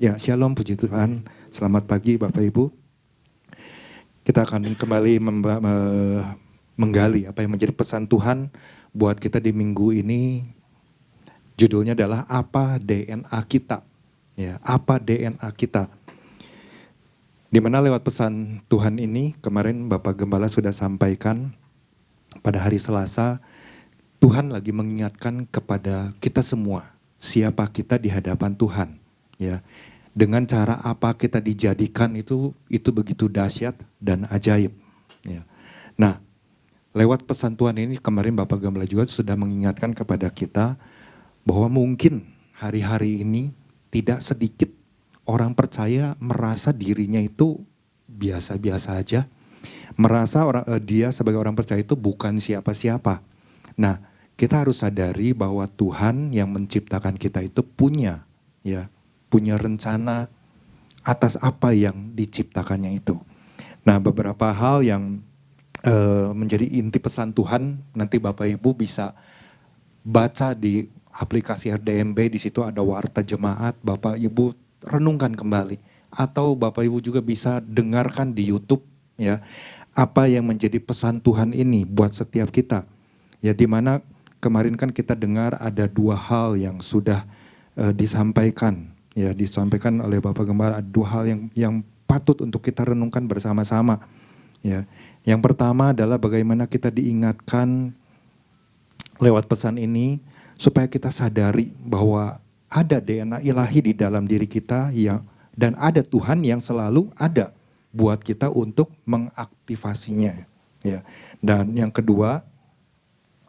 Ya, shalom puji Tuhan. Selamat pagi Bapak Ibu. Kita akan kembali menggali apa yang menjadi pesan Tuhan buat kita di minggu ini. Judulnya adalah apa DNA kita? Ya, apa DNA kita? Di mana lewat pesan Tuhan ini kemarin Bapak Gembala sudah sampaikan pada hari Selasa, Tuhan lagi mengingatkan kepada kita semua siapa kita di hadapan Tuhan, ya. Dengan cara apa kita dijadikan itu begitu dahsyat dan ajaib. Ya. Nah, lewat pesan Tuhan ini kemarin Bapak Gembala juga sudah mengingatkan kepada kita bahwa mungkin hari-hari ini tidak sedikit orang percaya merasa dirinya itu biasa-biasa aja, merasa dia sebagai orang percaya itu bukan siapa-siapa. Nah, kita harus sadari bahwa Tuhan yang menciptakan kita itu punya rencana atas apa yang diciptakannya itu. Nah, beberapa hal yang menjadi inti pesan Tuhan, nanti Bapak Ibu bisa baca di aplikasi RDMB, di situ ada warta jemaat, Bapak Ibu renungkan kembali. Atau Bapak Ibu juga bisa dengarkan di YouTube, ya, apa yang menjadi pesan Tuhan ini buat setiap kita. Ya, di mana kemarin kan kita dengar ada dua hal yang sudah disampaikan. Ya, disampaikan oleh Bapak Gembala ada dua hal yang patut untuk kita renungkan bersama-sama. Ya, yang pertama adalah bagaimana kita diingatkan lewat pesan ini supaya kita sadari bahwa ada DNA ilahi di dalam diri kita dan ada Tuhan yang selalu ada buat kita untuk mengaktifasinya. Ya, dan yang kedua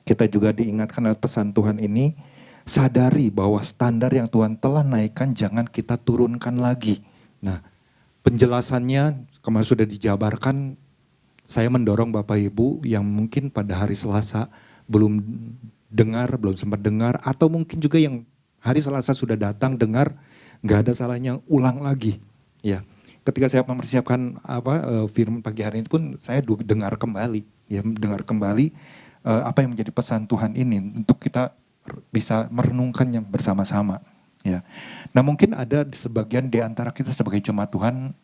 kita juga diingatkan lewat pesan Tuhan ini, sadari bahwa standar yang Tuhan telah naikkan jangan kita turunkan lagi. Nah, penjelasannya kemarin sudah dijabarkan. Saya mendorong Bapak Ibu yang mungkin pada hari Selasa belum sempat dengar, atau mungkin juga yang hari Selasa sudah datang dengar, nggak ada salahnya ulang lagi. Ya, ketika saya mempersiapkan firman pagi hari ini pun saya dengar kembali, apa yang menjadi pesan Tuhan ini untuk kita bisa merenungkannya bersama-sama, ya. Nah, mungkin ada sebagian di antara kita sebagai jemaat Tuhan,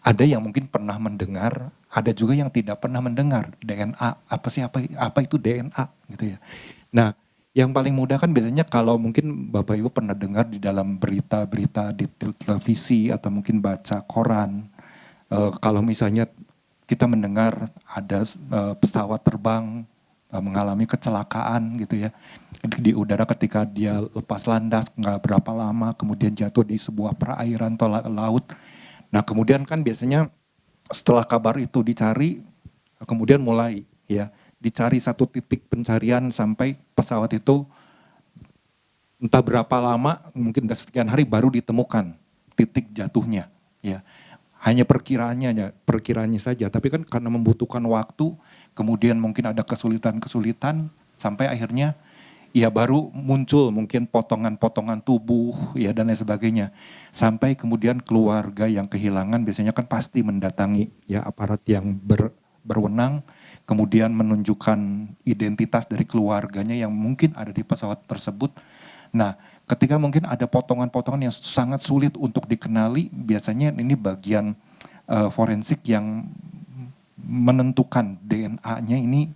ada yang mungkin pernah mendengar, ada juga yang tidak pernah mendengar DNA. Apa itu DNA gitu ya. Nah, yang paling mudah kan biasanya kalau mungkin Bapak Ibu pernah dengar di dalam berita-berita di televisi atau mungkin baca koran, kalau misalnya kita mendengar ada pesawat terbang mengalami kecelakaan gitu ya di udara, ketika dia lepas landas nggak berapa lama kemudian jatuh di sebuah perairan atau laut. Nah, kemudian kan biasanya setelah kabar itu dicari, kemudian mulai dicari satu titik pencarian sampai pesawat itu entah berapa lama, mungkin sekian hari baru ditemukan titik jatuhnya, ya. Hanya perkiraannya saja, tapi kan karena membutuhkan waktu, kemudian mungkin ada kesulitan-kesulitan, sampai akhirnya ya baru muncul mungkin potongan-potongan tubuh ya dan lain sebagainya. Sampai kemudian keluarga yang kehilangan biasanya kan pasti mendatangi ya aparat yang berwenang, kemudian menunjukkan identitas dari keluarganya yang mungkin ada di pesawat tersebut. Nah, ketika mungkin ada potongan-potongan yang sangat sulit untuk dikenali, biasanya ini bagian forensik yang menentukan DNA-nya ini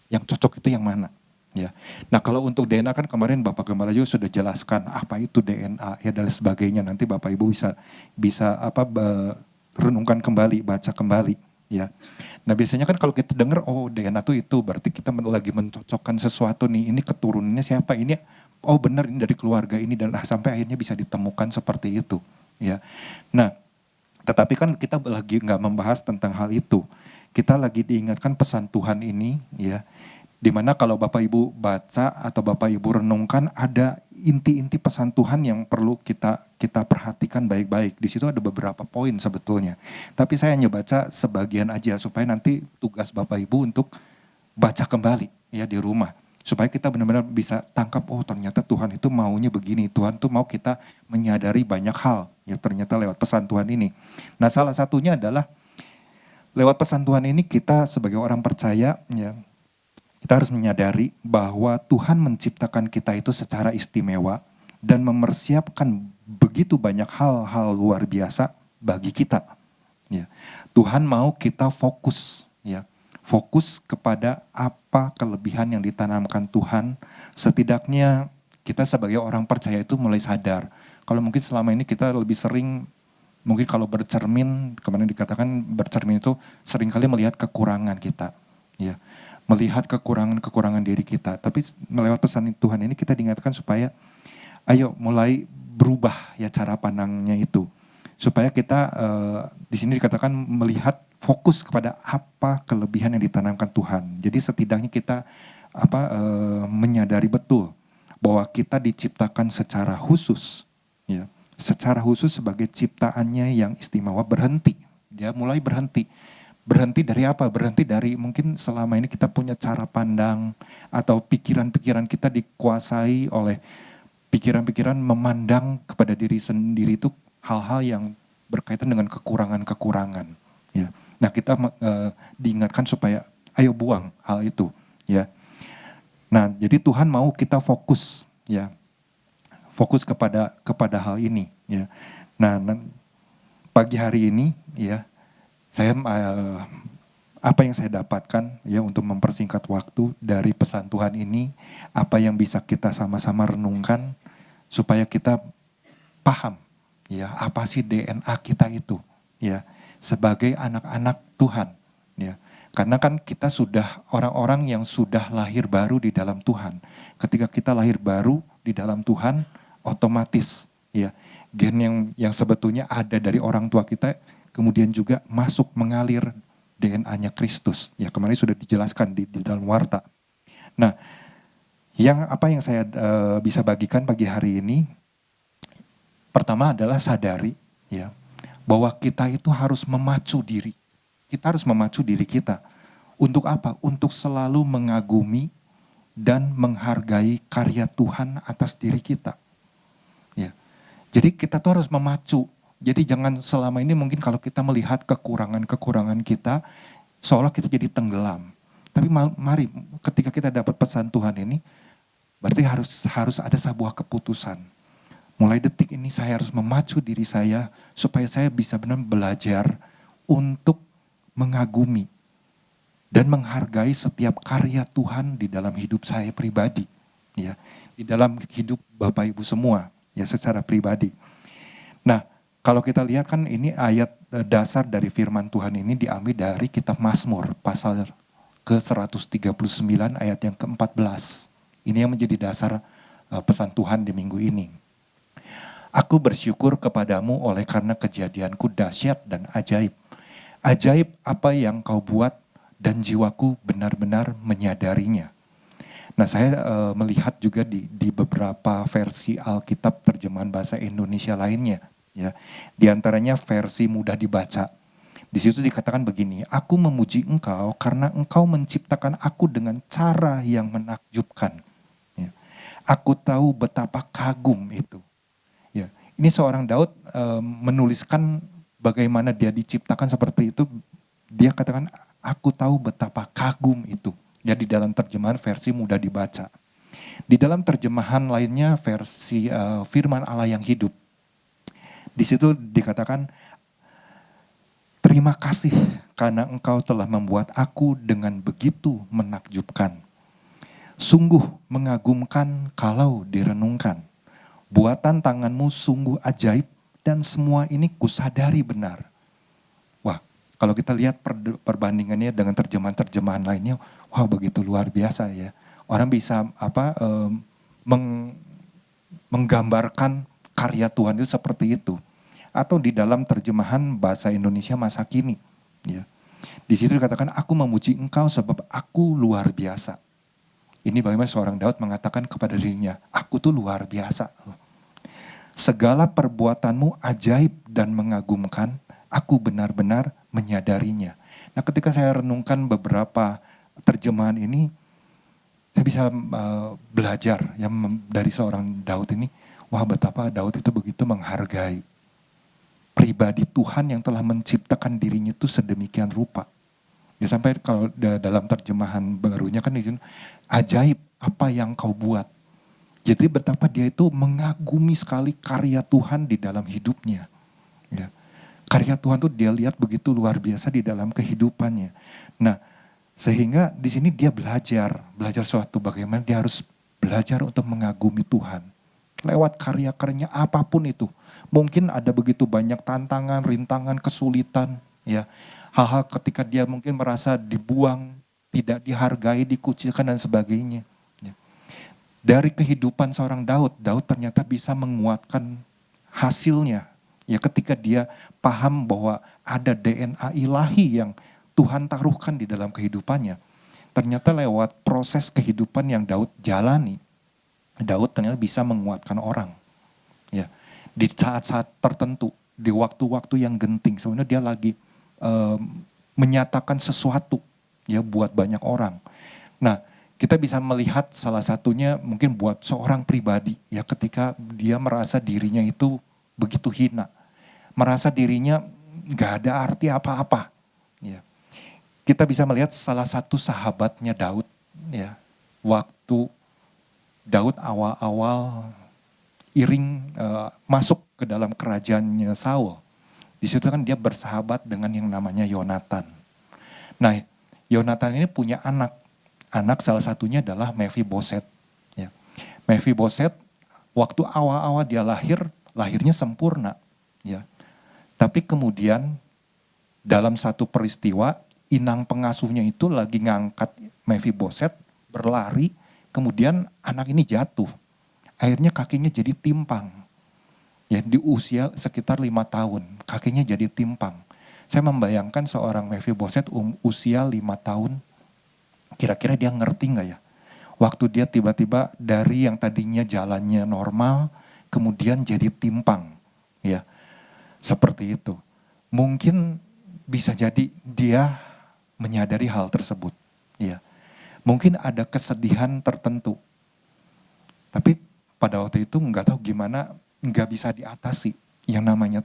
yang cocok itu yang mana. Ya. Nah, kalau untuk DNA kan kemarin Bapak Gembala juga sudah jelaskan apa itu DNA ya dan sebagainya. Nanti Bapak Ibu bisa renungkan kembali, baca kembali ya. Nah, biasanya kan kalau kita dengar DNA itu berarti kita lagi mencocokkan sesuatu nih, ini keturunannya siapa, ini benar ini dari keluarga ini, dan sampai akhirnya bisa ditemukan seperti itu ya. Nah, tetapi kan kita lagi nggak membahas tentang hal itu. Kita lagi diingatkan pesan Tuhan ini ya. Dimana kalau Bapak Ibu baca atau Bapak Ibu renungkan, ada inti-inti pesan Tuhan yang perlu kita perhatikan baik-baik. Di situ ada beberapa poin sebetulnya. Tapi saya hanya baca sebagian aja supaya nanti tugas Bapak Ibu untuk baca kembali ya di rumah. Supaya kita benar-benar bisa tangkap, ternyata Tuhan itu maunya begini. Tuhan tuh mau kita menyadari banyak hal ya ternyata lewat pesan Tuhan ini. Nah, salah satunya adalah lewat pesan Tuhan ini kita sebagai orang percaya ya, kita harus menyadari bahwa Tuhan menciptakan kita itu secara istimewa dan mempersiapkan begitu banyak hal-hal luar biasa bagi kita. Ya. Tuhan mau kita fokus, ya, fokus kepada apa kelebihan yang ditanamkan Tuhan. Setidaknya kita sebagai orang percaya itu mulai sadar. Kalau mungkin selama ini kita lebih sering, mungkin kalau bercermin, kemarin dikatakan bercermin itu seringkali melihat kekurangan kita, ya, melihat kekurangan diri kita. Tapi melewat pesan Tuhan ini kita diingatkan supaya ayo mulai berubah ya cara pandangnya itu. Supaya kita di sini dikatakan melihat fokus kepada apa kelebihan yang ditanamkan Tuhan. Jadi setidaknya kita menyadari betul bahwa kita diciptakan secara khusus, ya, secara khusus sebagai ciptaannya yang istimewa. Berhenti, dia mulai berhenti. Berhenti dari apa? Berhenti dari mungkin selama ini kita punya cara pandang atau pikiran-pikiran kita dikuasai oleh pikiran-pikiran memandang kepada diri sendiri itu hal-hal yang berkaitan dengan kekurangan-kekurangan. Ya. Nah kita diingatkan supaya ayo buang hal itu. Ya. Nah jadi Tuhan mau kita fokus, ya, fokus kepada hal ini. Ya. Nah pagi hari ini, ya, saya apa yang saya dapatkan ya untuk mempersingkat waktu dari pesan Tuhan ini, apa yang bisa kita sama-sama renungkan supaya kita paham ya apa sih DNA kita itu ya sebagai anak-anak Tuhan ya. Karena kan kita sudah orang-orang yang sudah lahir baru di dalam Tuhan. Ketika kita lahir baru di dalam Tuhan, otomatis ya gen yang sebetulnya ada dari orang tua kita kemudian juga masuk mengalir DNA-nya Kristus. Ya kemarin sudah dijelaskan di dalam warta. Nah, apa yang saya bisa bagikan pagi hari ini, pertama adalah sadari ya bahwa kita itu harus memacu diri. Kita harus memacu diri kita. Untuk apa? Untuk selalu mengagumi dan menghargai karya Tuhan atas diri kita. Ya. Jadi kita tuh harus memacu. Jadi jangan selama ini mungkin kalau kita melihat kekurangan-kekurangan kita, seolah kita jadi tenggelam. Tapi mari ketika kita dapat pesan Tuhan ini, berarti harus ada sebuah keputusan. Mulai detik ini saya harus memacu diri saya supaya saya bisa benar belajar untuk mengagumi dan menghargai setiap karya Tuhan di dalam hidup saya pribadi, ya, di dalam hidup Bapak Ibu semua, ya secara pribadi. Nah, kalau kita lihat kan ini ayat dasar dari firman Tuhan ini diambil dari kitab Mazmur pasal ke-139 ayat yang ke-14. Ini yang menjadi dasar pesan Tuhan di minggu ini. Aku bersyukur kepadamu oleh karena kejadianku dahsyat dan ajaib. Ajaib apa yang kau buat dan jiwaku benar-benar menyadarinya. Nah saya melihat juga di beberapa versi Alkitab terjemahan bahasa Indonesia lainnya. Ya, di antaranya versi mudah dibaca. Di situ dikatakan begini, aku memuji engkau karena engkau menciptakan aku dengan cara yang menakjubkan. Ya. Aku tahu betapa kagum itu. Ya. Ini seorang Daud menuliskan bagaimana dia diciptakan seperti itu. Dia katakan, aku tahu betapa kagum itu. Ya, di dalam terjemahan versi mudah dibaca. Di dalam terjemahan lainnya versi firman Allah yang hidup. Di situ dikatakan, terima kasih karena engkau telah membuat aku dengan begitu menakjubkan. Sungguh mengagumkan kalau direnungkan. Buatan tanganmu sungguh ajaib dan semua ini kusadari benar. Wah, kalau kita lihat perbandingannya dengan terjemahan-terjemahan lainnya, wah begitu luar biasa ya. Orang bisa menggambarkan karya Tuhan itu seperti itu. Atau di dalam terjemahan bahasa Indonesia masa kini. Ya. Di situ dikatakan, aku memuji engkau sebab aku luar biasa. Ini bagaimana seorang Daud mengatakan kepada dirinya, aku tuh luar biasa. Segala perbuatanmu ajaib dan mengagumkan, aku benar-benar menyadarinya. Nah ketika saya renungkan beberapa terjemahan ini, saya bisa belajar ya, dari seorang Daud ini, wah betapa Daud itu begitu menghargai pribadi Tuhan yang telah menciptakan dirinya itu sedemikian rupa. Ya sampai kalau dalam terjemahan barunya kan di sini, ajaib apa yang kau buat. Jadi betapa dia itu mengagumi sekali karya Tuhan di dalam hidupnya. Ya. Karya Tuhan tuh dia lihat begitu luar biasa di dalam kehidupannya. Nah, sehingga di sini dia belajar suatu bagaimana dia harus belajar untuk mengagumi Tuhan. Lewat karya-karyanya apapun itu. Mungkin ada begitu banyak tantangan, rintangan, kesulitan. Ya, hal-hal ketika dia mungkin merasa dibuang, tidak dihargai, dikucilkan dan sebagainya. Ya. Dari kehidupan seorang Daud ternyata bisa menguatkan hasilnya. Ya ketika dia paham bahwa ada DNA ilahi yang Tuhan taruhkan di dalam kehidupannya. Ternyata lewat proses kehidupan yang Daud jalani, Daud ternyata bisa menguatkan orang. Ya, di saat-saat tertentu, di waktu-waktu yang genting, sebenarnya dia lagi menyatakan sesuatu ya buat banyak orang. Nah, kita bisa melihat salah satunya mungkin buat seorang pribadi ya ketika dia merasa dirinya itu begitu hina. Merasa dirinya gak ada arti apa-apa. Ya. Kita bisa melihat salah satu sahabatnya Daud, ya, waktu Daud awal-awal masuk ke dalam kerajaannya Saul. Di situ kan dia bersahabat dengan yang namanya Yonatan. Nah, Yonatan ini punya anak salah satunya adalah Mephiboset. Ya. Mephiboset waktu awal-awal dia lahirnya sempurna, ya. Tapi kemudian dalam satu peristiwa, inang pengasuhnya itu lagi ngangkat Mephiboset, berlari, kemudian anak ini jatuh. Akhirnya kakinya jadi timpang. Ya, di usia sekitar 5 tahun, kakinya jadi timpang. Saya membayangkan seorang Mephiboset usia 5 tahun, kira-kira dia ngerti gak ya? Waktu dia tiba-tiba dari yang tadinya jalannya normal, kemudian jadi timpang. Ya. Seperti itu. Mungkin bisa jadi dia menyadari hal tersebut. Ya. Mungkin ada kesedihan tertentu. Tapi pada waktu itu nggak tahu gimana, nggak bisa diatasi. Yang namanya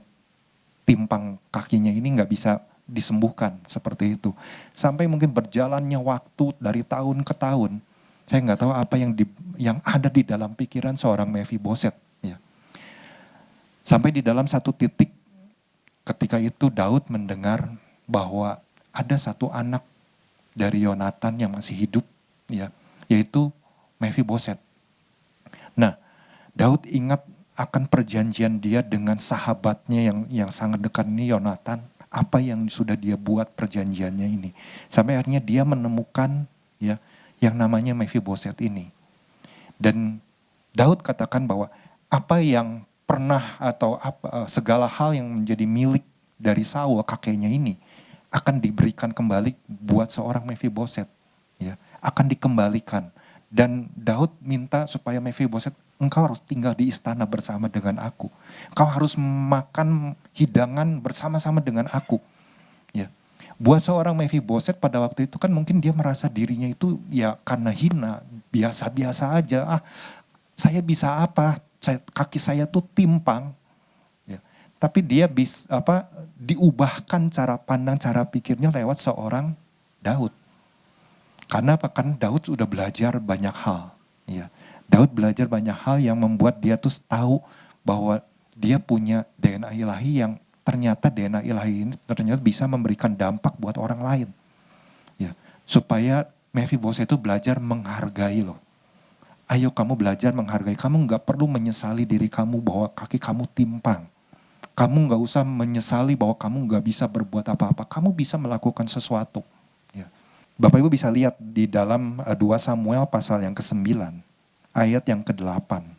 timpang kakinya ini nggak bisa disembuhkan seperti itu. Sampai mungkin berjalannya waktu dari tahun ke tahun. Saya nggak tahu apa yang ada di dalam pikiran seorang Mephiboset. Ya. Sampai di dalam satu titik ketika itu Daud mendengar bahwa ada satu anak dari Yonatan yang masih hidup, ya, yaitu Mephiboset. Nah, Daud ingat akan perjanjian dia dengan sahabatnya yang sangat dekat ini Yonatan, apa yang sudah dia buat perjanjiannya ini. Sampai akhirnya dia menemukan ya yang namanya Mephiboset ini. Dan Daud katakan bahwa apa yang pernah atau segala hal yang menjadi milik dari Saul kakeknya ini akan diberikan kembali buat seorang Mephiboset, ya, akan dikembalikan. Dan Daud minta supaya Mephiboset, engkau harus tinggal di istana bersama dengan aku. Engkau harus makan hidangan bersama-sama dengan aku. Ya. Buat seorang Mephiboset pada waktu itu kan mungkin dia merasa dirinya itu ya karena hina, biasa-biasa aja. Saya bisa apa? Kaki saya tuh timpang. Ya. Tapi dia diubahkan cara pandang, cara pikirnya lewat seorang Daud. Karena apa? Kan Daud sudah belajar banyak hal. Ya. Daud belajar banyak hal yang membuat dia tuh tahu bahwa dia punya DNA ilahi yang ternyata DNA ilahi ini ternyata bisa memberikan dampak buat orang lain. Ya. Supaya Mephiboset itu belajar menghargai loh. Ayo kamu belajar menghargai, kamu gak perlu menyesali diri kamu bahwa kaki kamu timpang. Kamu gak usah menyesali bahwa kamu gak bisa berbuat apa-apa, kamu bisa melakukan sesuatu. Ya. Bapak Ibu bisa lihat di dalam 2 Samuel pasal yang ke-9, ayat yang ke-8.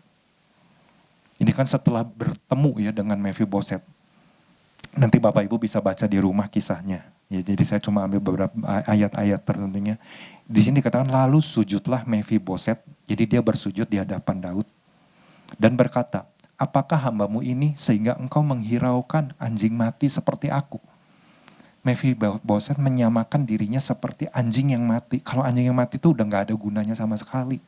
Ini kan setelah bertemu ya dengan Mephiboset. Nanti Bapak Ibu bisa baca di rumah kisahnya. Ya, jadi saya cuma ambil beberapa ayat-ayat tertentunya. Di sini dikatakan lalu sujudlah Mephiboset, jadi dia bersujud di hadapan Daud dan berkata, apakah hambamu ini sehingga engkau menghiraukan anjing mati seperti aku? Mephiboset menyamakan dirinya seperti anjing yang mati. Kalau anjing yang mati itu udah gak ada gunanya sama sekali.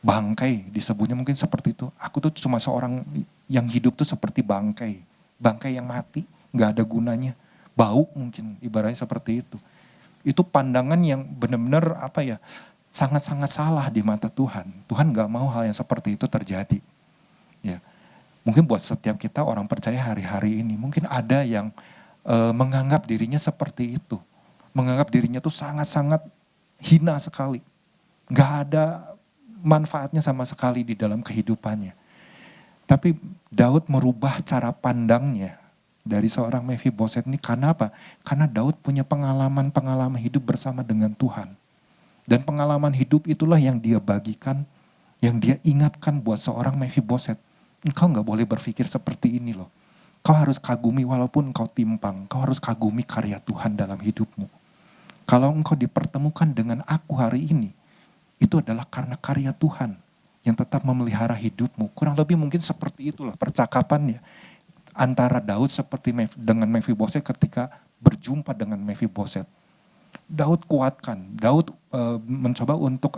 Bangkai disebutnya mungkin seperti itu. Aku tuh cuma seorang yang hidup tuh seperti bangkai. Bangkai yang mati, gak ada gunanya. Bau mungkin ibaratnya seperti itu. Itu pandangan yang benar-benar sangat-sangat salah di mata Tuhan. Tuhan gak mau hal yang seperti itu terjadi. Ya, mungkin buat setiap kita orang percaya hari-hari ini, mungkin ada yang menganggap dirinya seperti itu. Menganggap dirinya tuh sangat-sangat hina sekali. Gak ada manfaatnya sama sekali di dalam kehidupannya. Tapi Daud merubah cara pandangnya dari seorang Mephiboset ini karena apa? Karena Daud punya pengalaman-pengalaman hidup bersama dengan Tuhan. Dan pengalaman hidup itulah yang dia bagikan, yang dia ingatkan buat seorang Mephiboset. Engkau gak boleh berpikir seperti ini loh. Kau harus kagumi walaupun engkau timpang. Kau harus kagumi karya Tuhan dalam hidupmu. Kalau engkau dipertemukan dengan aku hari ini, itu adalah karena karya Tuhan yang tetap memelihara hidupmu. Kurang lebih mungkin seperti itulah percakapannya antara Daud seperti dengan Mephiboset ketika berjumpa dengan Mephiboset. Daud kuatkan, Daud mencoba untuk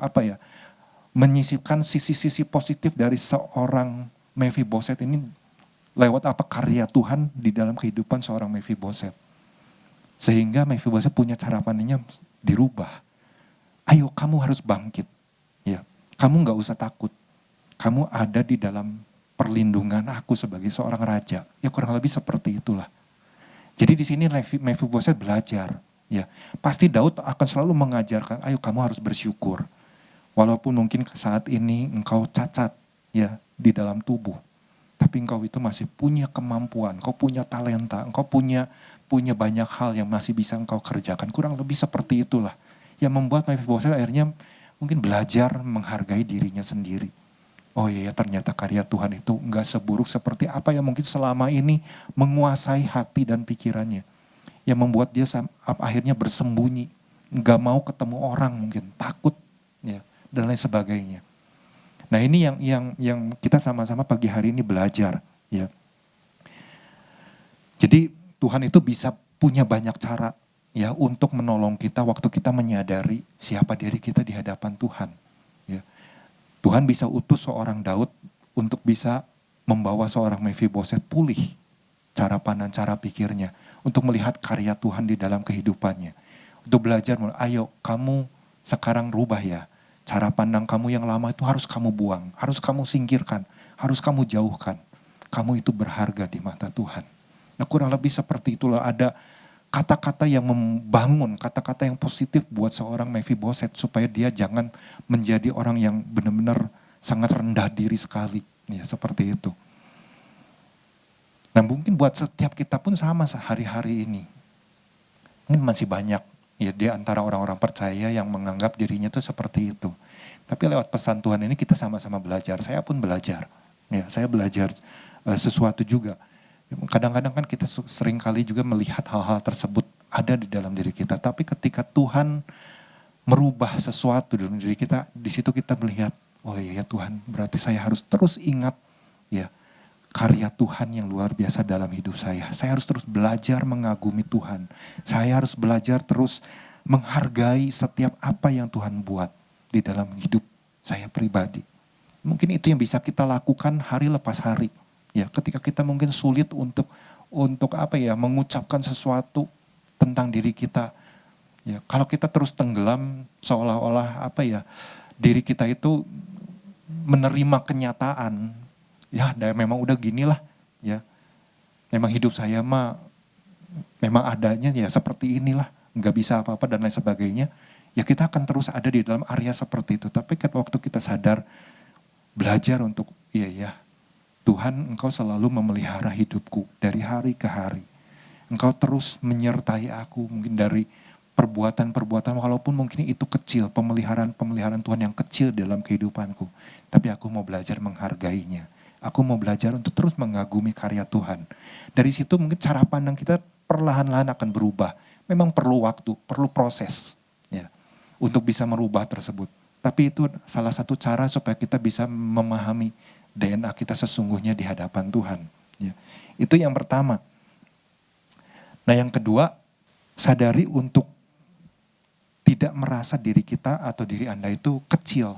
menyisipkan sisi-sisi positif dari seorang Mephiboset ini lewat karya Tuhan di dalam kehidupan seorang Mephiboset. Sehingga Mephiboset punya cara pandangnya dirubah. Ayo kamu harus bangkit. Ya, kamu gak usah takut. Kamu ada di dalam perlindungan aku sebagai seorang raja. Ya kurang lebih seperti itulah. Jadi di sini Mephiboset belajar. Ya, pasti Daud akan selalu mengajarkan, ayo kamu harus bersyukur. Walaupun mungkin saat ini engkau cacat ya di dalam tubuh. Tapi engkau itu masih punya kemampuan, engkau punya talenta, engkau punya banyak hal yang masih bisa engkau kerjakan. Kurang lebih seperti itulah. Yang membuat Mephiboset akhirnya mungkin belajar menghargai dirinya sendiri. Oh iya, ternyata karya Tuhan itu enggak seburuk seperti apa yang mungkin selama ini menguasai hati dan pikirannya. Yang membuat dia akhirnya bersembunyi, enggak mau ketemu orang mungkin, takut ya, dan lain sebagainya. Nah ini yang kita sama-sama pagi hari ini belajar ya. Jadi Tuhan itu bisa punya banyak cara ya untuk menolong kita waktu kita menyadari siapa diri kita di hadapan Tuhan. Ya. Tuhan bisa utus seorang Daud untuk bisa membawa seorang Mephiboset pulih cara pandang, cara pikirnya, untuk melihat karya Tuhan di dalam kehidupannya. Untuk belajar, ayo kamu sekarang rubah ya. Cara pandang kamu yang lama itu harus kamu buang, harus kamu singkirkan, harus kamu jauhkan. Kamu itu berharga di mata Tuhan. Nah kurang lebih seperti itulah, ada kata-kata yang membangun, kata-kata yang positif buat seorang Mephiboset supaya dia jangan menjadi orang yang benar-benar sangat rendah diri sekali. Ya seperti itu. Nah mungkin buat setiap kita pun sama sehari-hari ini. Mungkin masih banyak ya di antara orang-orang percaya yang menganggap dirinya itu seperti itu. Tapi lewat pesan Tuhan ini kita sama-sama belajar. Saya pun belajar. Ya, saya belajar sesuatu juga. Kadang-kadang kan kita sering kali juga melihat hal-hal tersebut ada di dalam diri kita. Tapi ketika Tuhan merubah sesuatu dalam diri kita, di situ kita melihat, oh iya ya Tuhan, berarti saya harus terus ingat ya karya Tuhan yang luar biasa dalam hidup saya. Saya harus terus belajar mengagumi Tuhan. Saya harus belajar terus menghargai setiap apa yang Tuhan buat di dalam hidup saya pribadi. Mungkin itu yang bisa kita lakukan hari lepas hari. Ya, ketika kita mungkin sulit untuk mengucapkan sesuatu tentang diri kita. Ya, kalau kita terus tenggelam seolah-olah diri kita itu menerima kenyataan. Ya, memang udah ginilah, ya. Memang hidup saya memang adanya ya seperti inilah, nggak bisa apa-apa dan lain sebagainya. Ya kita akan terus ada di dalam area seperti itu. Tapi waktu kita sadar, belajar untuk, iya Tuhan engkau selalu memelihara hidupku dari hari ke hari. Engkau terus menyertai aku mungkin dari perbuatan-perbuatan walaupun mungkin itu kecil, pemeliharaan Tuhan yang kecil dalam kehidupanku. Tapi aku mau belajar menghargainya. Aku mau belajar untuk terus mengagumi karya Tuhan. Dari situ mungkin cara pandang kita perlahan-lahan akan berubah. Memang perlu waktu, perlu proses ya, untuk bisa merubah tersebut. Tapi itu salah satu cara supaya kita bisa memahami DNA kita sesungguhnya di hadapan Tuhan. Ya. Itu yang pertama. Nah yang kedua, sadari untuk tidak merasa diri kita atau diri Anda itu kecil.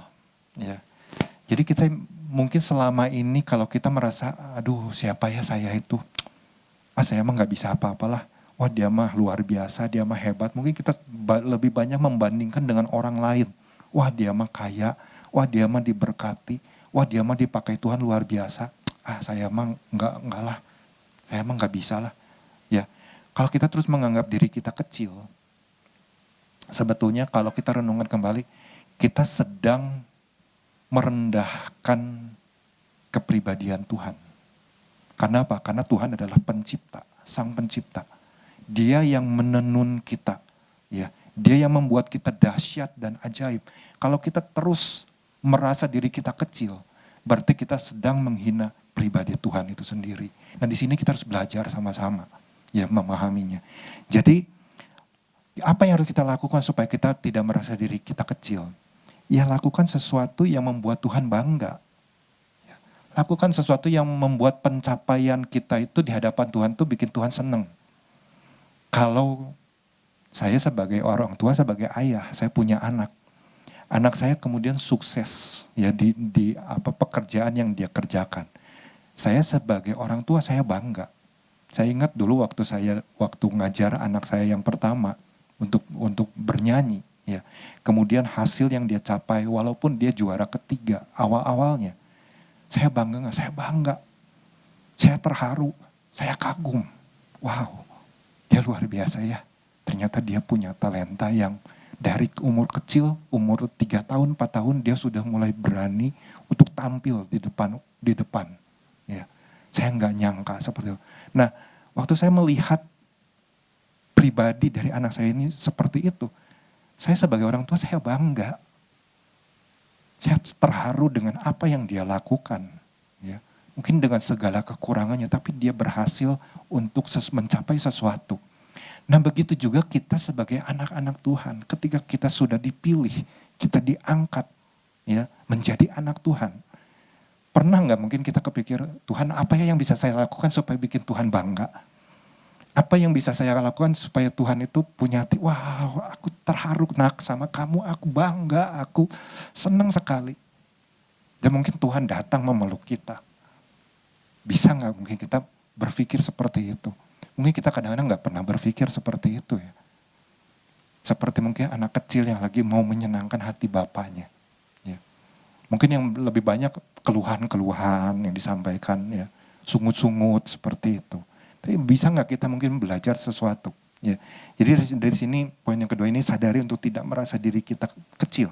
Ya. Jadi kita mungkin selama ini kalau kita merasa, aduh siapa ya saya itu, saya emang gak bisa apa-apalah. Wah dia mah luar biasa, dia mah hebat. Mungkin kita lebih banyak membandingkan dengan orang lain. Wah dia mah kaya, wah dia mah diberkati, wah dia mah dipakai Tuhan luar biasa. Saya mah enggak lah, saya mah enggak bisa lah. Ya, kalau kita terus menganggap diri kita kecil, sebetulnya kalau kita renungkan kembali, kita sedang merendahkan kepribadian Tuhan. Karena apa? Karena Tuhan adalah pencipta, sang pencipta. Dia yang menenun kita, ya. Dia yang membuat kita dahsyat dan ajaib. Kalau kita terus merasa diri kita kecil, berarti kita sedang menghina pribadi Tuhan itu sendiri. Nah di sini kita harus belajar sama-sama, ya memahaminya. Jadi apa yang harus kita lakukan supaya kita tidak merasa diri kita kecil? Ya lakukan sesuatu yang membuat Tuhan bangga. Lakukan sesuatu yang membuat pencapaian kita itu di hadapan Tuhan itu bikin Tuhan senang. Kalau saya sebagai orang tua, sebagai ayah, saya punya anak. Anak saya kemudian sukses ya di pekerjaan yang dia kerjakan. Saya sebagai orang tua saya bangga. Saya ingat dulu waktu ngajar anak saya yang pertama untuk bernyanyi ya. Kemudian hasil yang dia capai walaupun dia juara ketiga awal-awalnya. Saya bangga nggak? Saya bangga. Saya terharu, saya kagum. Wow, dia luar biasa ya. Ternyata dia punya talenta yang dari umur kecil, umur 3 tahun, 4 tahun dia sudah mulai berani untuk tampil di depan. Ya, saya nggak nyangka seperti itu. Nah, waktu saya melihat pribadi dari anak saya ini seperti itu, saya sebagai orang tua saya bangga. Saya terharu dengan apa yang dia lakukan. Ya, mungkin dengan segala kekurangannya, tapi dia berhasil untuk mencapai sesuatu. Nah begitu juga kita sebagai anak-anak Tuhan, ketika kita sudah dipilih, kita diangkat ya menjadi anak Tuhan. Pernah nggak mungkin kita kepikir, Tuhan apa ya yang bisa saya lakukan supaya bikin Tuhan bangga? Apa yang bisa saya lakukan supaya Tuhan itu punya hati, wow aku terharu nak sama kamu, aku bangga, aku senang sekali. Dan mungkin Tuhan datang memeluk kita. Bisa nggak mungkin kita berpikir seperti itu? Mungkin kita kadang-kadang nggak pernah berpikir seperti itu ya. Seperti mungkin anak kecil yang lagi mau menyenangkan hati bapaknya. Ya. Mungkin yang lebih banyak keluhan-keluhan yang disampaikan ya. Sungut-sungut seperti itu. Tapi bisa nggak kita mungkin belajar sesuatu? Ya. Jadi dari sini poin yang kedua ini sadari untuk tidak merasa diri kita kecil.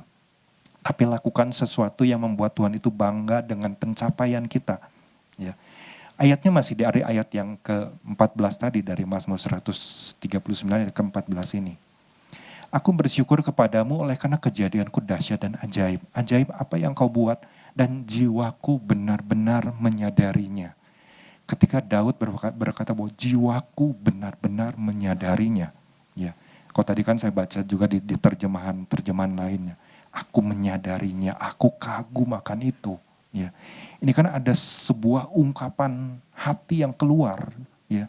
Tapi lakukan sesuatu yang membuat Tuhan itu bangga dengan pencapaian kita. Ya. Ayatnya masih dari ayat yang ke-14 tadi dari Mazmur 139 ayat ke-14 ini. Aku bersyukur kepadamu oleh karena kejadianku dahsyat dan ajaib. Ajaib apa yang kau buat dan jiwaku benar-benar menyadarinya. Ketika Daud berkata bahwa jiwaku benar-benar menyadarinya. Ya, kalau tadi kan saya baca juga di terjemahan lainnya. Aku menyadarinya, aku kagum akan itu. Ya, ini kan ada sebuah ungkapan hati yang keluar ya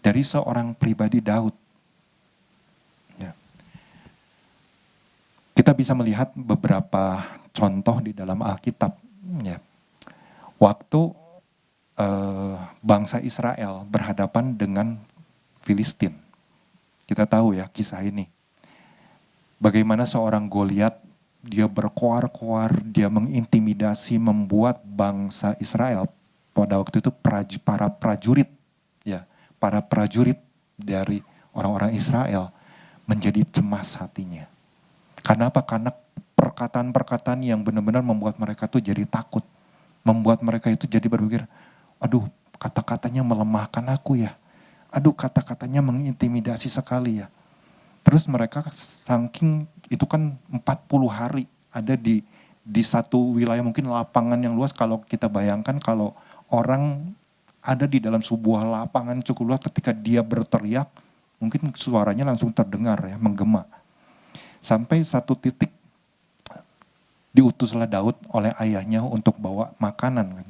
dari seorang pribadi Daud. Ya. Kita bisa melihat beberapa contoh di dalam Alkitab. Ya. Waktu bangsa Israel berhadapan dengan Filistin, kita tahu ya kisah ini. Bagaimana seorang Goliat dia berkoar-koar, dia mengintimidasi, membuat bangsa Israel pada waktu itu para prajurit, ya, para prajurit dari orang-orang Israel menjadi cemas hatinya. Karena apa? Karena perkataan-perkataan yang benar-benar membuat mereka tuh jadi takut, membuat mereka itu jadi berpikir, aduh kata-katanya melemahkan aku ya, aduh kata-katanya mengintimidasi sekali ya. Terus mereka saking itu kan 40 hari ada di satu wilayah mungkin lapangan yang luas. Kalau kita bayangkan kalau orang ada di dalam sebuah lapangan cukup luas ketika dia berteriak mungkin suaranya langsung terdengar ya menggema. Sampai satu titik diutuslah Daud oleh ayahnya untuk bawa makanan.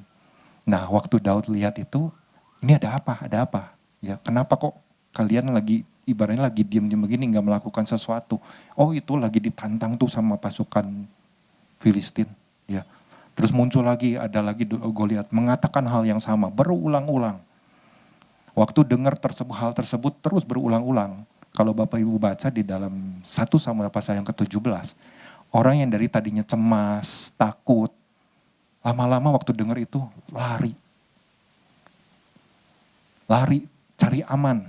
Nah waktu Daud lihat itu, ini ada apa? Ada apa? Ya kenapa kok kalian lagi ibaratnya lagi diam-diam begini nggak melakukan sesuatu. Oh itu lagi ditantang tuh sama pasukan Filistin. Ya. Terus muncul lagi, ada lagi Goliat mengatakan hal yang sama berulang-ulang. Waktu dengar hal tersebut terus berulang-ulang. Kalau Bapak Ibu baca di dalam 1 Samuel pasal yang ke-17. Orang yang dari tadinya cemas, takut, lama-lama waktu dengar itu lari. Lari, cari aman.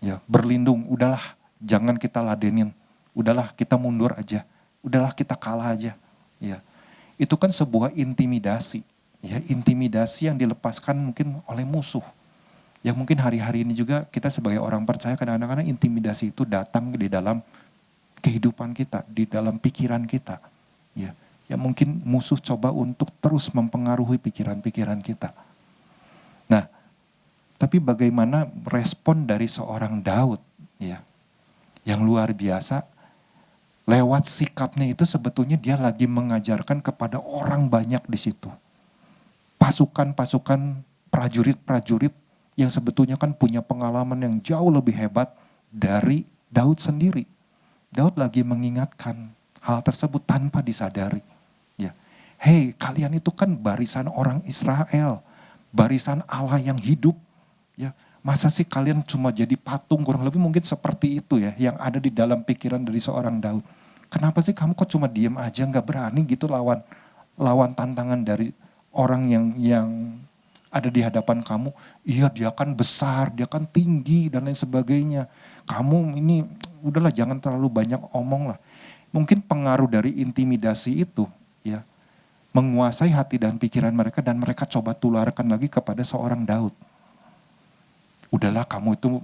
Ya, berlindung, udahlah jangan kita ladenin. Udahlah kita mundur aja. Udahlah kita kalah aja. Ya. Itu kan sebuah intimidasi. Ya, intimidasi yang dilepaskan mungkin oleh musuh. Yang mungkin hari-hari ini juga kita sebagai orang percaya kadang-kadang intimidasi itu datang di dalam kehidupan kita, di dalam pikiran kita. Ya, yang mungkin musuh coba untuk terus mempengaruhi pikiran-pikiran kita. Nah, tapi bagaimana respon dari seorang Daud, ya, yang luar biasa, lewat sikapnya itu sebetulnya dia lagi mengajarkan kepada orang banyak di situ. Pasukan-pasukan prajurit-prajurit yang sebetulnya kan punya pengalaman yang jauh lebih hebat dari Daud sendiri. Daud lagi mengingatkan hal tersebut tanpa disadari. Ya, hei, kalian itu kan barisan orang Israel, barisan Allah yang hidup. Ya, masa sih kalian cuma jadi patung, kurang lebih mungkin seperti itu ya yang ada di dalam pikiran dari seorang Daud. Kenapa sih kamu kok cuma diem aja, nggak berani gitu lawan tantangan dari orang yang ada di hadapan kamu? Iya, dia kan besar, dia kan tinggi dan lain sebagainya. Kamu ini udahlah jangan terlalu banyak omong lah. Mungkin pengaruh dari intimidasi itu ya menguasai hati dan pikiran mereka dan mereka coba tularkan lagi kepada seorang Daud. Udahlah kamu itu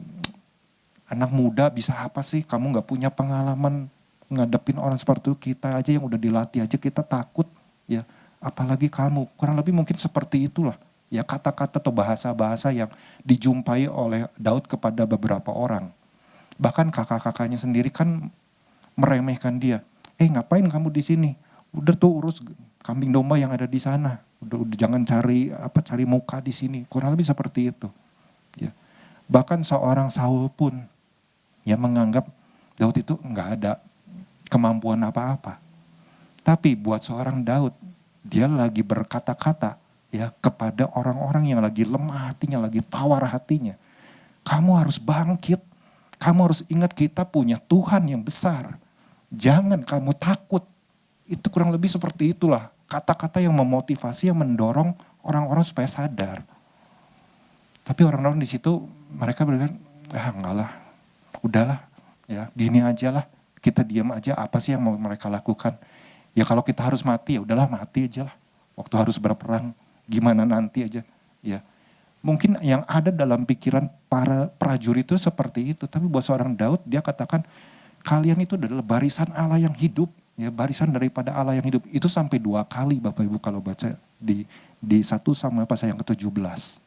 anak muda bisa apa sih? Kamu gak punya pengalaman ngadepin orang seperti itu. Kita aja yang udah dilatih aja kita takut ya. Apalagi kamu. Kurang lebih mungkin seperti itulah. Ya kata-kata atau bahasa-bahasa yang dijumpai oleh Daud kepada beberapa orang. Bahkan kakak-kakaknya sendiri kan meremehkan dia. Ngapain kamu di sini? Udah tuh urus kambing domba yang ada di sana. Udah jangan cari muka di sini. Kurang lebih seperti itu. Ya. Bahkan seorang Saul pun yang menganggap Daud itu nggak ada kemampuan apa-apa. Tapi buat seorang Daud, dia lagi berkata-kata ya kepada orang-orang yang lagi lemah hatinya, lagi tawar hatinya. Kamu harus bangkit. Kamu harus ingat kita punya Tuhan yang besar. Jangan kamu takut. Itu kurang lebih seperti itulah. Kata-kata yang memotivasi, yang mendorong orang-orang supaya sadar. Tapi orang-orang di situ mereka berkata, enggak lah, udahlah, ya gini aja lah. Kita diam aja, apa sih yang mau mereka lakukan? Ya kalau kita harus mati, ya udahlah mati aja lah. Waktu harus berperang, gimana nanti aja. Ya, mungkin yang ada dalam pikiran para prajurit itu seperti itu. Tapi buat seorang Daud, dia katakan, kalian itu adalah barisan Allah yang hidup. Ya, barisan daripada Allah yang hidup. Itu sampai 2 kali Bapak Ibu kalau baca di 1 Samuel pasal yang ke-17.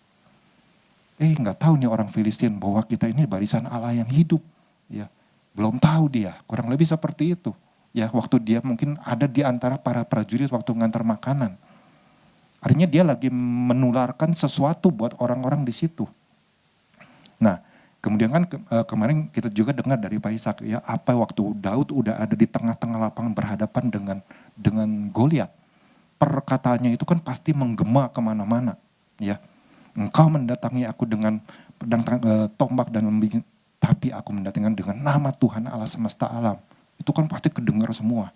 Nggak tahu nih orang Filistin bahwa kita ini barisan Allah yang hidup. Ya, belum tahu dia. Kurang lebih seperti itu. Ya, waktu dia mungkin ada di antara para prajurit waktu ngantar makanan. Artinya dia lagi menularkan sesuatu buat orang-orang di situ. Nah, kemudian kan kemarin kita juga dengar dari Pak Ishak ya, apa waktu Daud udah ada di tengah-tengah lapangan berhadapan dengan Goliat. Perkataannya itu kan pasti menggema kemana-mana. Ya, engkau mendatangi aku dengan pedang tombak dan lembing, tapi aku mendatangi dengan nama Tuhan Allah semesta alam. Itu kan pasti kedengar semua.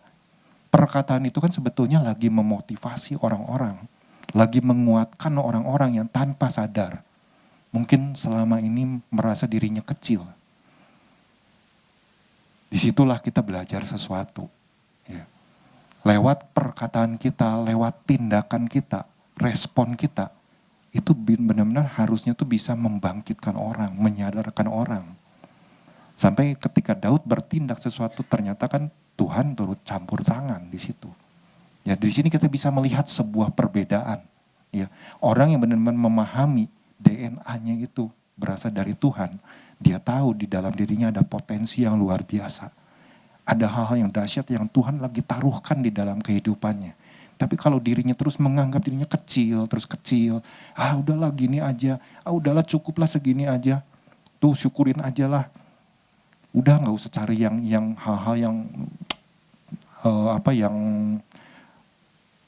Perkataan itu kan sebetulnya lagi memotivasi orang-orang. Lagi menguatkan orang-orang yang tanpa sadar. Mungkin selama ini merasa dirinya kecil. Disitulah kita belajar sesuatu. Ya. Lewat perkataan kita, lewat tindakan kita, respon kita. Itu benar-benar harusnya tuh bisa membangkitkan orang, menyadarkan orang. Sampai ketika Daud bertindak sesuatu ternyata kan Tuhan turut campur tangan di situ. Ya, di sini kita bisa melihat sebuah perbedaan. Ya, orang yang benar-benar memahami DNA-nya itu berasal dari Tuhan. Dia tahu di dalam dirinya ada potensi yang luar biasa. Ada hal-hal yang dahsyat yang Tuhan lagi taruhkan di dalam kehidupannya. Tapi kalau dirinya terus menganggap dirinya kecil, terus kecil. Udahlah gini aja, udahlah cukuplah segini aja. Tuh syukurin aja lah. Udah gak usah cari yang hal-hal yang yang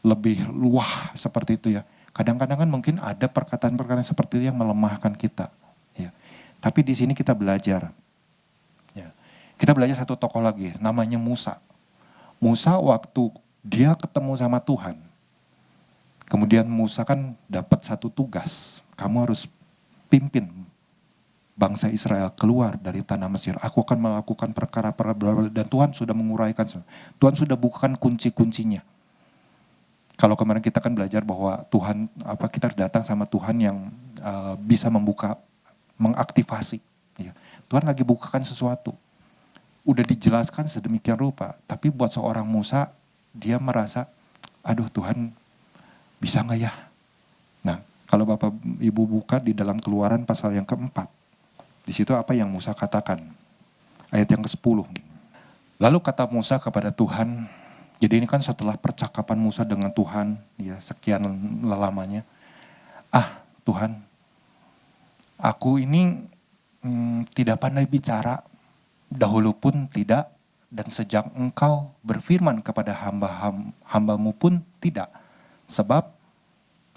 lebih luah seperti itu ya. Kadang-kadang kan mungkin ada perkataan-perkataan seperti itu yang melemahkan kita. Ya. Tapi di sini kita belajar. Ya. Kita belajar satu tokoh lagi, namanya Musa. Musa waktu dia ketemu sama Tuhan, kemudian Musa kan dapat satu tugas, kamu harus pimpin bangsa Israel keluar dari tanah Mesir. Aku akan melakukan perkara-perkara dan Tuhan sudah menguraikan semua. Tuhan sudah bukakan kunci-kuncinya. Kalau kemarin kita kan belajar bahwa Tuhan, kita harus datang sama Tuhan yang bisa membuka, mengaktifasi. Ya. Tuhan lagi bukakan sesuatu. Udah dijelaskan sedemikian rupa, tapi buat seorang Musa, dia merasa, aduh Tuhan bisa nggak ya? Nah, kalau Bapak Ibu buka di dalam Keluaran pasal yang keempat, di situ apa yang Musa katakan? Ayat yang ke-10. Lalu kata Musa kepada Tuhan, jadi ini kan setelah percakapan Musa dengan Tuhan, ya sekian lamanya. Tuhan, aku ini tidak pandai bicara, dahulu pun tidak, dan sejak engkau berfirman kepada hambamu pun tidak. Sebab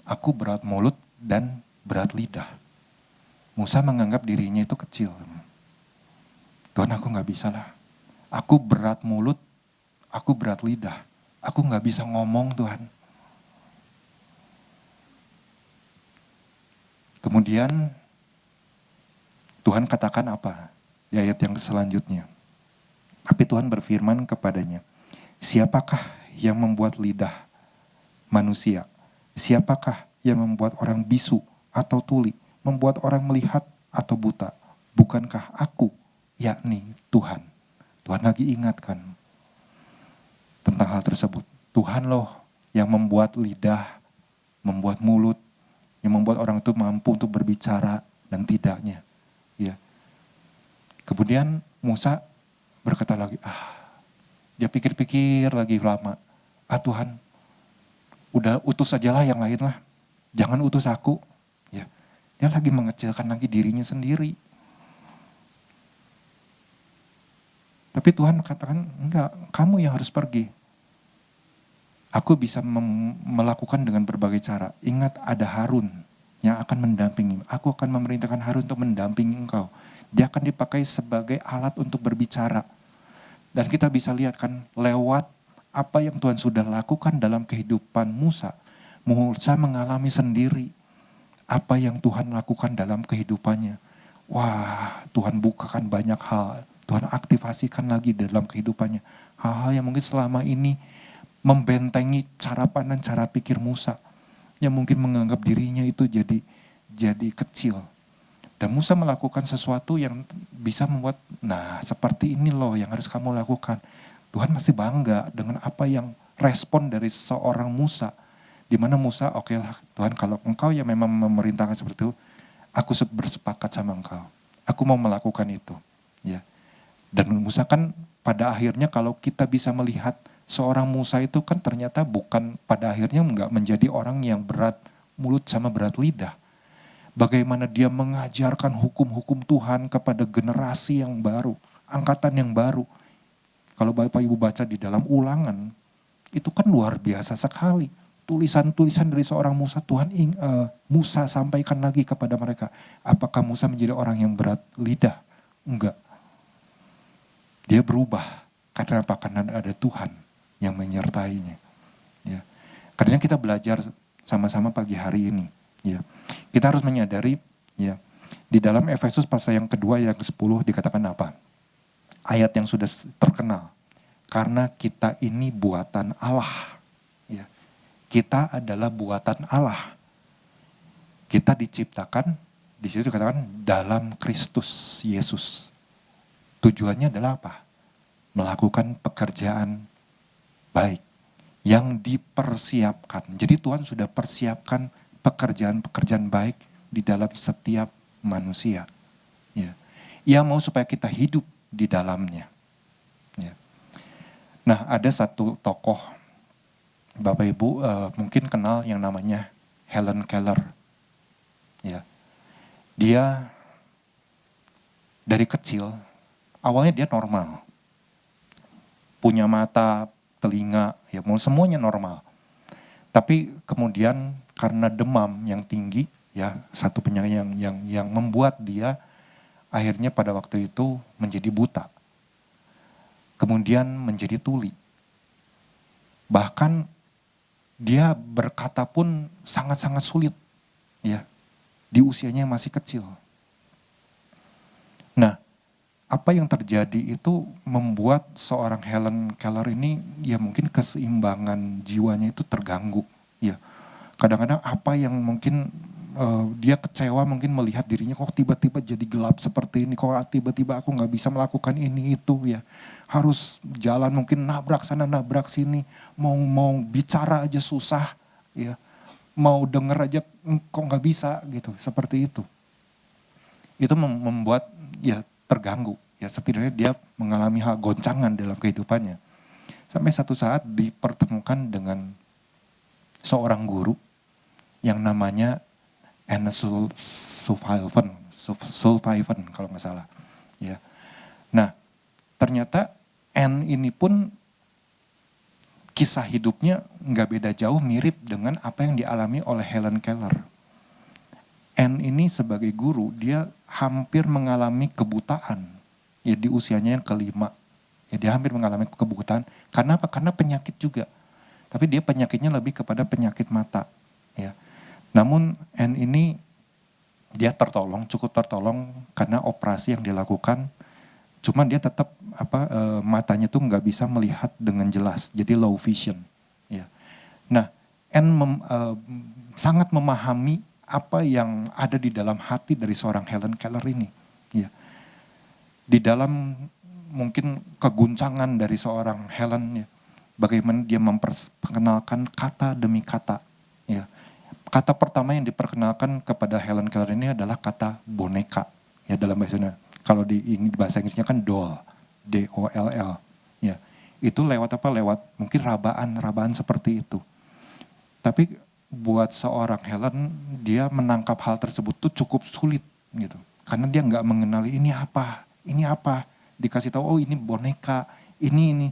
aku berat mulut dan berat lidah. Musa menganggap dirinya itu kecil. Tuhan, aku gak bisa lah. Aku berat mulut, aku berat lidah. Aku gak bisa ngomong, Tuhan. Kemudian Tuhan katakan apa? Di ayat yang selanjutnya. Tapi Tuhan berfirman kepadanya, siapakah yang membuat lidah manusia? Siapakah yang membuat orang bisu atau tuli? Membuat orang melihat atau buta? Bukankah aku, yakni Tuhan? Tuhan lagi ingatkan tentang hal tersebut. Tuhan loh yang membuat lidah, membuat mulut, yang membuat orang itu mampu untuk berbicara dan tidaknya. Ya. Kemudian Musa berkata lagi, dia pikir-pikir lagi lama. Tuhan, udah utus sajalah yang lain lah. Jangan utus aku. Ya. Dia lagi mengecilkan lagi dirinya sendiri. Tapi Tuhan katakan, enggak, kamu yang harus pergi. Aku bisa melakukan dengan berbagai cara. Ingat ada Harun yang akan mendampingi. Aku akan memerintahkan Harun untuk mendampingi engkau. Dia akan dipakai sebagai alat untuk berbicara. Dan kita bisa lihat kan lewat apa yang Tuhan sudah lakukan dalam kehidupan Musa. Musa mengalami sendiri apa yang Tuhan lakukan dalam kehidupannya. Wah, Tuhan bukakan banyak hal. Tuhan aktifasikan lagi dalam kehidupannya. Hal-hal yang mungkin selama ini membentengi cara pandang, cara pikir Musa. Yang mungkin menganggap dirinya itu jadi kecil. Dan Musa melakukan sesuatu yang bisa membuat, seperti ini loh yang harus kamu lakukan. Tuhan masih bangga dengan apa yang respon dari seorang Musa. Di mana Musa, oke lah Tuhan, kalau engkau yang memang memerintahkan seperti itu, aku bersepakat sama engkau. Aku mau melakukan itu. Ya. Dan Musa kan pada akhirnya kalau kita bisa melihat seorang Musa itu kan ternyata bukan pada akhirnya enggak menjadi orang yang berat mulut sama berat lidah. Bagaimana dia mengajarkan hukum-hukum Tuhan kepada generasi yang baru, angkatan yang baru. Kalau Bapak Ibu baca di dalam Ulangan, itu kan luar biasa sekali. Tulisan-tulisan dari seorang Musa, Musa sampaikan lagi kepada mereka. Apakah Musa menjadi orang yang berat lidah? Enggak. Dia berubah. Karena apa? Karena ada Tuhan yang menyertainya. Ya. Karena kita belajar sama-sama pagi hari ini. Ya. Kita harus menyadari, ya, di dalam Efesus pasal yang kedua yang ke-10 dikatakan apa? Ayat yang sudah terkenal. Karena kita ini buatan Allah. Ya. Kita adalah buatan Allah. Kita diciptakan, di situ dikatakan dalam Kristus Yesus. Tujuannya adalah apa? Melakukan pekerjaan baik yang dipersiapkan. Jadi Tuhan sudah persiapkan pekerjaan-pekerjaan baik di dalam setiap manusia. Ya. Ia mau supaya kita hidup di dalamnya. Ya. Nah, ada satu tokoh, Bapak Ibu mungkin kenal yang namanya Helen Keller. Ya. Dia dari kecil, awalnya dia normal. Punya mata, telinga, ya mau semuanya normal. Tapi kemudian karena demam yang tinggi, ya satu penyakit yang membuat dia akhirnya pada waktu itu menjadi buta. Kemudian menjadi tuli. Bahkan dia berkata pun sangat-sangat sulit, ya, di usianya yang masih kecil. Nah, apa yang terjadi itu membuat seorang Helen Keller ini ya mungkin keseimbangan jiwanya itu terganggu, ya. Kadang-kadang apa yang mungkin dia kecewa mungkin melihat dirinya kok tiba-tiba jadi gelap seperti ini, kok tiba-tiba aku nggak bisa melakukan ini itu, ya. Harus jalan mungkin nabrak sana nabrak sini, mau bicara aja susah, ya. Mau denger aja kok nggak bisa gitu, seperti itu. Itu membuat ya terganggu, ya setidaknya dia mengalami hal goncangan dalam kehidupannya. Sampai satu saat dipertemukan dengan seorang guru yang namanya Anna Sullivan kalau nggak salah. Ya. Nah, ternyata Anne ini pun kisah hidupnya nggak beda jauh mirip dengan apa yang dialami oleh Helen Keller. Anne ini sebagai guru, dia hampir mengalami kebutaan ya di usianya yang kelima. Ya, dia hampir mengalami kebutaan. Karena apa? Karena penyakit juga. Tapi dia penyakitnya lebih kepada penyakit mata. Ya. Namun Anne ini dia cukup tertolong karena operasi yang dilakukan. Cuman dia tetap matanya tuh nggak bisa melihat dengan jelas, jadi low vision. Ya. Nah, Anne sangat memahami apa yang ada di dalam hati dari seorang Helen Keller ini. Ya. Di dalam mungkin keguncangan dari seorang Helen, ya, bagaimana dia memperkenalkan kata demi kata. Ya. Kata pertama yang diperkenalkan kepada Helen Keller ini adalah kata boneka. Ya, dalam bahasa kalau di bahasa Inggrisnya kan doll, D-O-L-L. Ya, itu lewat apa? Lewat mungkin rabaan seperti itu. Tapi buat seorang Helen, dia menangkap hal tersebut tuh cukup sulit gitu. Karena dia nggak mengenali ini apa. Dikasih tahu, oh ini boneka, ini.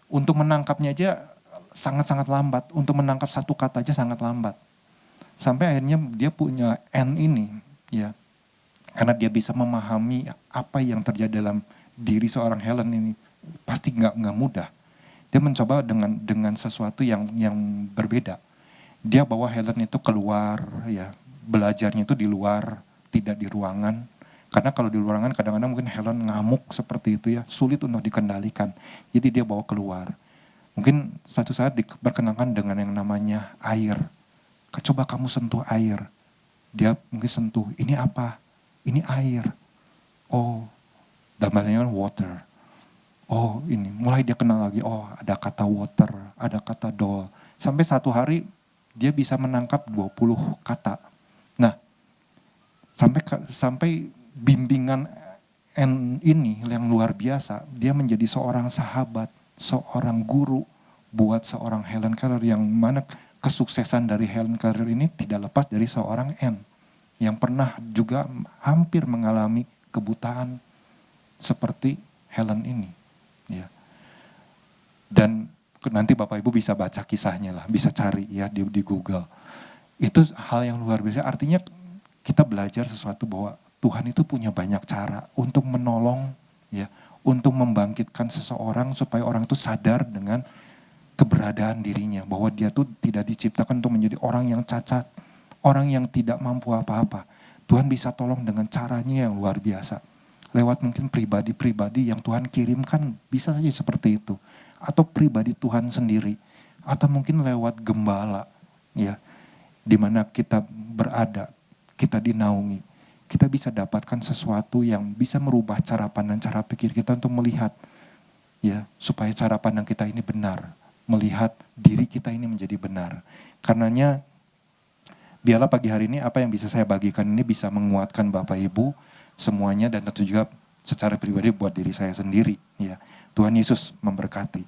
Untuk menangkapnya aja sangat-sangat lambat. Untuk menangkap satu kata aja sangat lambat. Sampai akhirnya dia punya Anne ini, ya. Karena dia bisa memahami apa yang terjadi dalam diri seorang Helen ini, pasti nggak mudah. Dia mencoba dengan sesuatu yang berbeda. Dia bawa Helen itu keluar, ya, belajarnya itu di luar, tidak di ruangan. Karena kalau di ruangan kadang-kadang mungkin Helen ngamuk seperti itu, ya, sulit untuk dikendalikan. Jadi dia bawa keluar. Mungkin satu saat diperkenalkan dengan yang namanya air. Coba kamu sentuh air. Dia mungkin sentuh, ini apa? Ini air. Oh, dalam bahasanya water. Oh, ini. Mulai dia kenal lagi, oh ada kata water, ada kata doll. Sampai satu hari dia bisa menangkap 20 kata. Nah, sampai bimbingan ini yang luar biasa, dia menjadi seorang sahabat, seorang guru buat seorang Helen Keller, yang mana kesuksesan dari Helen Keller ini tidak lepas dari seorang Anne yang pernah juga hampir mengalami kebutaan seperti Helen ini. Ya. Dan nanti Bapak Ibu bisa baca kisahnya lah, bisa cari ya di Google. Itu hal yang luar biasa, artinya kita belajar sesuatu bahwa Tuhan itu punya banyak cara untuk menolong, ya, untuk membangkitkan seseorang supaya orang itu sadar dengan keberadaan dirinya, bahwa dia tuh tidak diciptakan untuk menjadi orang yang cacat, orang yang tidak mampu apa-apa. Tuhan bisa tolong dengan caranya yang luar biasa. Lewat mungkin pribadi-pribadi yang Tuhan kirimkan, bisa saja seperti itu. Atau pribadi Tuhan sendiri, atau mungkin lewat gembala, ya, di mana kita berada, kita dinaungi. Kita bisa dapatkan sesuatu yang bisa merubah cara pandang, cara pikir kita untuk melihat, ya, supaya cara pandang kita ini benar. Melihat diri kita ini menjadi benar. Karenanya biarlah pagi hari ini apa yang bisa saya bagikan ini bisa menguatkan Bapak Ibu semuanya, dan tentu juga secara pribadi buat diri saya sendiri. Ya, Tuhan Yesus memberkati.